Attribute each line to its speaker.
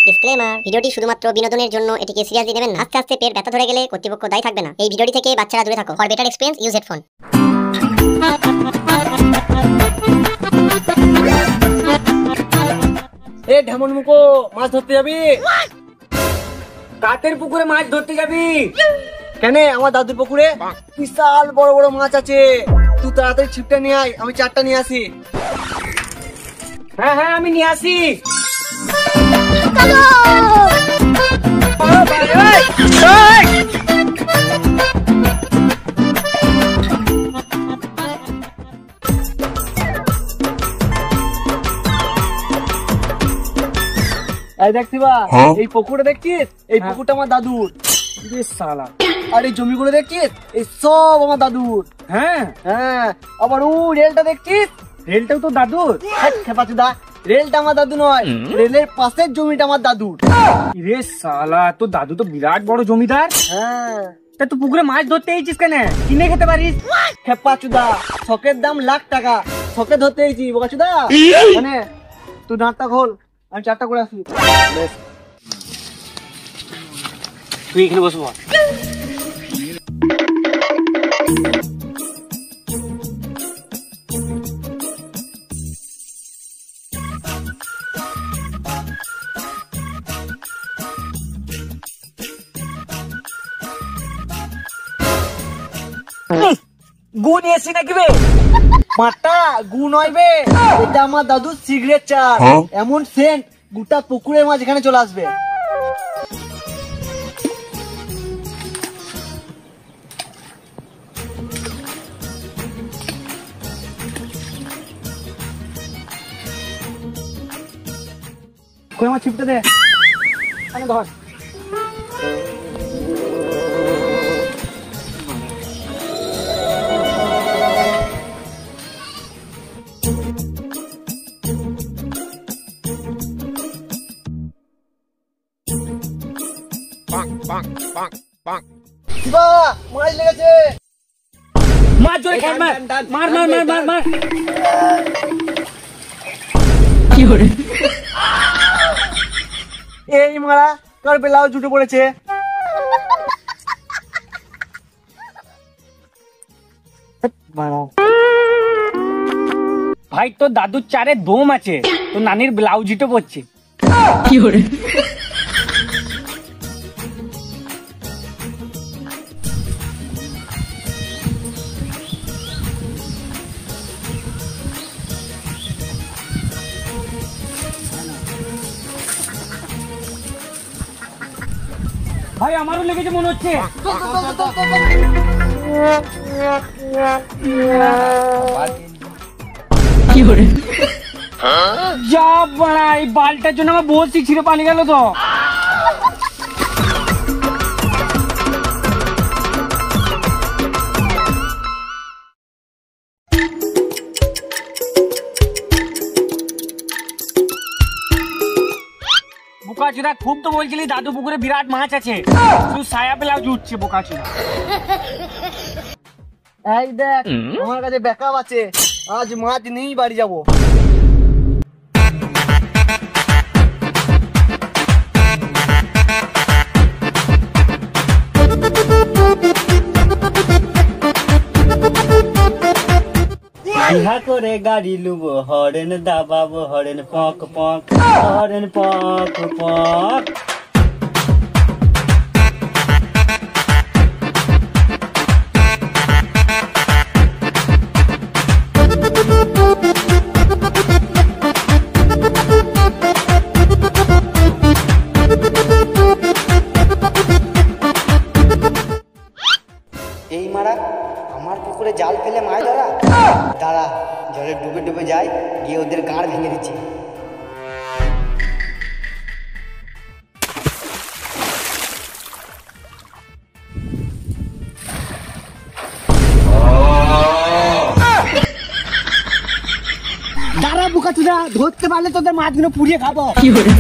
Speaker 1: Disclaimer, ভিডিওটি শুধুমাত্র বিনোদনের জন্য, এটিকে সিরিয়াসলি নেবেন না। আস্তে আস্তে পেট ব্যথা ধরে গেলে কর্তৃপক্ষ দায়ী থাকবে না। এই ভিডিওটি থেকে বাচ্চারা দূরে থাকো। For better experience use headphone.
Speaker 2: এ ঢেমন মুখো, মাছ ধরতে যাবি? কাতের পুকুরে মাছ ধরতে যাবি? কেন? আমার দাদুর পুকুরে বিশাল বড় বড় মাছ আছে। তুই তাড়াতাড়ি ছিপটা নিয়ে আয়, আমি চারটা নিয়ে আসি। হ্যাঁ হ্যাঁ, আমি নিয়ে আসি। এই দেখছি বা, এই পুকুরটা দেখছিস? এই পুকুরটা আমার দাদুর। শালা। আর এই জমিগুলো দেখছিস? এই সব আমার দাদুর। হ্যাঁ হ্যাঁ। আবার ও রেলটা দেখছিস? রেলটাও তো দাদুর। খেপাচুদা, রেলটা আমার দাদু নয়, রেলের পাশের জমিটা আমার দাদুর। রে শালা, তো দাদু তো বিরাট বড় জমিদার। হ্যাঁ। তা তুই পুকুরে মাছ ধরতে এসেছিস কেন? কিনে খেতে পারিস। খেপাচুদা, শখের দাম লাখ টাকা, শখে ধরতে এসেছি বোকাচুদা। মানে তুই দাঁতটা খোল, আমি চারটা করে আসি। তুই এখানে বসবো। গু নিয়েছি নাকি বে? মাটা গু নয় বে, এটা আমার দাদুর সিগারেট চার। এমন সেন্ট গোটা পুকুরের মাছ এখানে চলে আসবে। কই আমার ছিপটা দে, ধর। মাছ লেগেছে। মাছ জোরে খাট, মার মার মার মার মার মার। কি হরে? এই মারা তোর ব্লাউজ জুটে পড়েছে। ভাই তোর দাদুর চারে দম আছে, তোর নানির ব্লাউজ জুটে পড়ছে। কি হরে? ভাই আমারও লেগেছে মনে হচ্ছে। কি করে যা বড়া, এই বালটার জন্য আমার বলছি ছিঁড়ে পানি গেল তো। বোকাচোদা, খুব তো বলছিলি দাদু পুকুরে বিরাট মাছ আছে, তুই সায়া ব্লাউজ উঠছে বোকাচোদা। এই দেখ আমার কাছে ব্যাকআপ আছে, আজ মাছ নিয়েই বাড়ি যাবো। বিহা করে গাড়ি লুবো, হরেন দাবাবো, হরেন পক পক, হরেন পক পক। এই মারা আমার পুকুরে জাল ফেলে মাছ ধরা। দাঁড়া, জলে ডুবে ডুবে যাই, গিয়ে ওদের গাড় ভেঙে দিচ্ছি। দাঁড়া বোকাচোদা, ধরতে পারলে তোদের মাছগুলো পুড়িয়ে খাবো। কি হলো?